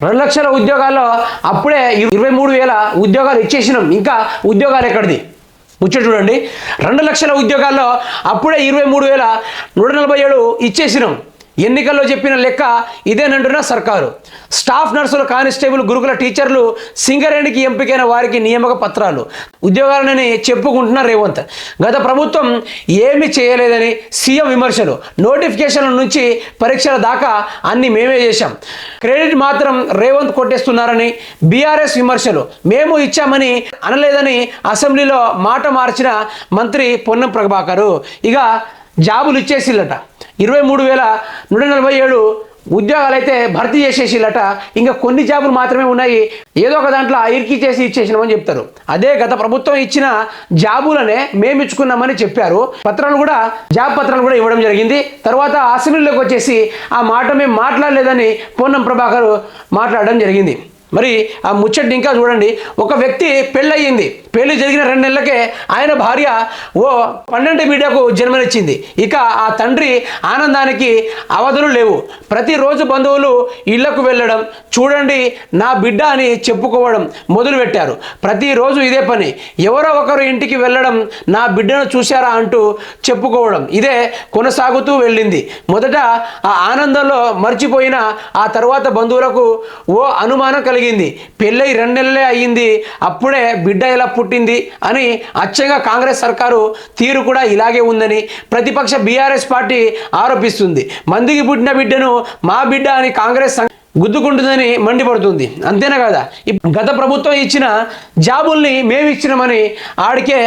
2 లక్షల ఉద్యోగాల్లో అప్పుడే 23,000 ఉద్యోగాలు ఇచ్చేసినాం. ఇంకా ఉద్యోగాలు ఎక్కడిది ముచ్చట చూడండి. 2 లక్షల ఉద్యోగాల్లో అప్పుడే 23,147 ఇచ్చేసినాం. ఎన్నికల్లో చెప్పిన లెక్క ఇదేనంటున్న సర్కారు. స్టాఫ్ నర్సులు, కానిస్టేబుల్, గురుకుల టీచర్లు, సింగరేణికి ఎంపికైన వారికి నియామక పత్రాలు, ఉద్యోగాలని చెప్పుకుంటున్న రేవంత్. గత ప్రభుత్వం ఏమి చేయలేదని సీఎం విమర్శలు. నోటిఫికేషన్ల నుంచి పరీక్షల దాకా అన్ని మేమే చేశాం. క్రెడిట్ మాత్రం రేవంత్ కొట్టేస్తున్నారని బీఆర్ఎస్ విమర్శలు. మేము ఇచ్చామని అనలేదని అసెంబ్లీలో మాట మార్చిన మంత్రి పొన్నం ప్రభాకర్. ఇక జాబులు ఇచ్చేసిల్లట. 23,147 ఉద్యోగాలు అయితే భర్తీ చేసేసిల్లట. ఇంకా కొన్ని జాబులు మాత్రమే ఉన్నాయి. ఏదో ఒక దాంట్లో ఇరికి చేసి ఇచ్చేసినామని చెప్తారు. అదే గత ప్రభుత్వం ఇచ్చిన జాబులనే మేము ఇచ్చుకున్నామని చెప్పారు. జాబ్ పత్రాలు కూడా ఇవ్వడం జరిగింది. తర్వాత అసెంబ్లీలోకి వచ్చేసి ఆ మాట మేము మాట్లాడలేదని పొన్నం ప్రభాకర్ మాట్లాడడం జరిగింది. మరి ఆ ముచ్చటి ఇంకా చూడండి. ఒక వ్యక్తి పెళ్ళయింది. పెళ్లి జరిగిన 2 నెలలకే ఆయన భార్య ఓ 12 బిడ్డకు జన్మనిచ్చింది. ఇక ఆ తండ్రి ఆనందానికి అవధులు లేవు. ప్రతిరోజు బంధువులు ఇళ్లకు వెళ్ళడం, చూడండి నా బిడ్డ అని చెప్పుకోవడం మొదలుపెట్టారు. ప్రతిరోజు ఇదే పని. ఎవరో ఒకరు ఇంటికి వెళ్ళడం, నా బిడ్డను చూశారా అంటూ చెప్పుకోవడం, ఇదే కొనసాగుతూ వెళ్ళింది. మొదట ఆ ఆనందంలో మర్చిపోయిన ఆ తర్వాత బంధువులకు ఓ అనుమానం కలిగింది. పెళ్ళై 2 నెలలే అయ్యింది, అప్పుడే బిడ్డ ఎలా పుట్టింది అని. అచ్చంగా కాంగ్రెస్ సర్కారు తీరు కూడా ఇలాగే ఉందని ప్రతిపక్ష బీఆర్ఎస్ పార్టీ ఆరోపిస్తుంది. మందికి పుట్టిన బిడ్డను మా బిడ్డ అని కాంగ్రెస్ గుద్దుకుంటుందని మండిపడుతుంది. అంతేనా కదా? గత ప్రభుత్వం ఇచ్చిన జాబుల్ని మేము ఇచ్చినామని ఆడికే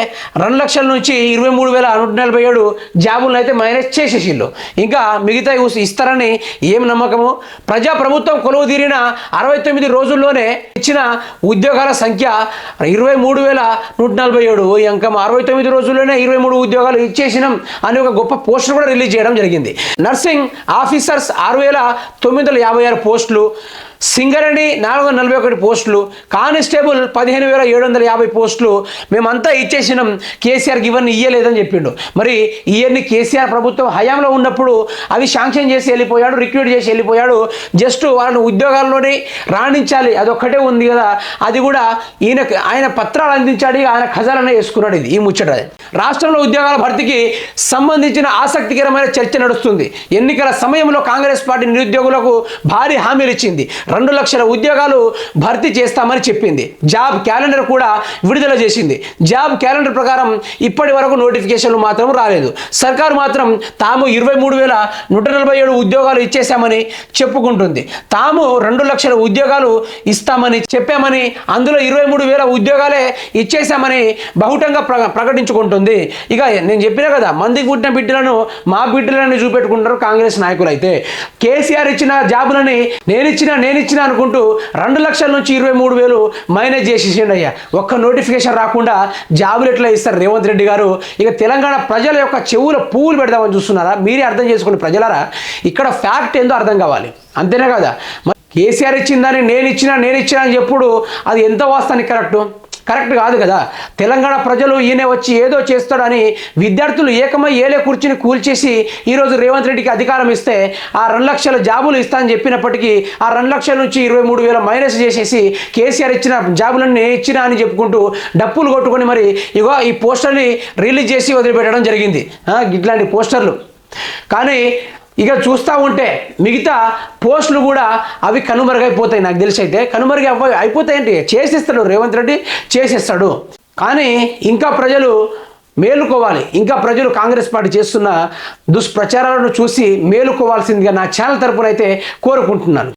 2 లక్షల నుంచి 23,147 జాబులను అయితే మైనస్ చేసేసిళ్ళు. ఇంకా మిగతా ఇస్తారని ఏం నమ్మకము? ప్రభుత్వం కొలువు తీరిన 69 రోజుల్లోనే ఇచ్చిన ఉద్యోగాల సంఖ్య 23,147. ఇంకా 69 రోజుల్లోనే 23 ఉద్యోగాలు ఇచ్చేసినాం అని ఒక గొప్ప పోస్టర్ కూడా రిలీజ్ చేయడం జరిగింది. నర్సింగ్ ఆఫీసర్స్ 6,956 పోస్టులు, సింగరేణి 441 పోస్టులు, కానిస్టేబుల్ 15,750 పోస్టులు మేమంతా ఇచ్చేసినాం. కేసీఆర్కి ఇవన్నీ ఇయ్యలేదని చెప్పిండు. మరి ఇవన్నీ కేసీఆర్ ప్రభుత్వం హయాంలో ఉన్నప్పుడు అవి శాంక్షన్ చేసి వెళ్ళిపోయాడు, రిక్రూట్ చేసి వెళ్ళిపోయాడు. జస్ట్ వాళ్ళని ఉద్యోగాల్లోనే రాణించాలి అదొక్కటే ఉంది కదా. అది కూడా ఆయన పత్రాలు అందించాడు, ఆయన ఖజానానే వేసుకున్నాడు. ఈ ముచ్చట రాష్ట్రంలో ఉద్యోగాల భర్తీకి సంబంధించిన ఆసక్తికరమైన చర్చ నడుస్తుంది. ఎన్నికల సమయంలో కాంగ్రెస్ పార్టీ నిరుద్యోగులకు భారీ హామీలు ఇచ్చింది. 2 లక్షల ఉద్యోగాలు భర్తీ చేస్తామని చెప్పింది. జాబ్ క్యాలెండర్ కూడా విడుదల చేసింది. జాబ్ క్యాలెండర్ ప్రకారం ఇప్పటి వరకు నోటిఫికేషన్లు మాత్రం రాలేదు. సర్కారు మాత్రం తాము 23,147 ఉద్యోగాలు ఇచ్చేశామని చెప్పుకుంటుంది. తాము 2 లక్షల ఉద్యోగాలు ఇస్తామని చెప్పామని, అందులో 23,000 ఉద్యోగాలే ఇచ్చేశామని బహుటంగా ప్రకటించుకుంటుంది. ఇక నేను చెప్పినా కదా, మందికి పుట్టిన బిడ్డలను మా బిడ్డలని చూపెట్టుకుంటారు కాంగ్రెస్ నాయకులు. అయితే కేసీఆర్ ఇచ్చిన జాబులని నేనిచ్చిన అనుకుంటూ 2 లక్షల నుంచి 23,000 మైనస్ చేసేసిండు. అయ్యా ఒక్క నోటిఫికేషన్ రాకుండా జాబులు ఎట్లా ఇస్తారు రేవంత్ రెడ్డి గారు? ఇక తెలంగాణ ప్రజల యొక్క చెవుల పువ్వులు పెడదామని చూస్తున్నారా? మీరే అర్థం చేసుకోండి ప్రజలారా. ఇక్కడ ఫ్యాక్ట్ ఏందో అర్థం కావాలి. అంతేనా కదా? కేసీఆర్ ఇచ్చిందని నేనిచ్చిన అని చెప్పుడు అది ఎంత వాస్తవానికి కరెక్ట్ కాదు కదా. తెలంగాణ ప్రజలు ఈయన వచ్చి ఏదో చేస్తాడని విద్యార్థులు ఏకమై ఏలే కూర్చుని కూల్చేసి ఈరోజు రేవంత్ రెడ్డికి అధికారం ఇస్తే ఆ 2 లక్షల జాబులు ఇస్తానని చెప్పినప్పటికీ ఆ 2 లక్షల నుంచి 23,000 మైనస్ చేసేసి కేసీఆర్ ఇచ్చిన జాబులను నేను ఇచ్చినా అని చెప్పుకుంటూ డప్పులు కొట్టుకొని మరి ఇగో ఈ పోస్టర్ని రిలీజ్ చేసి వదిలిపెట్టడం జరిగింది. ఇట్లాంటి పోస్టర్లు కానీ ఇక చూస్తూ ఉంటే మిగతా పోస్టులు కూడా అవి కనుమరుగైపోతాయి. నాకు తెలిసి అయితే అయిపోతాయంటే చేసేస్తాడు రేవంత్ రెడ్డి, చేసేస్తాడు. కానీ ఇంకా ప్రజలు మేలుకోవాలి. ఇంకా ప్రజలు కాంగ్రెస్ పార్టీ చేస్తున్న దుష్ప్రచారాలను చూసి మేలుకోవాల్సిందిగా నా ఛానల్ తరపున అయితే కోరుకుంటున్నాను.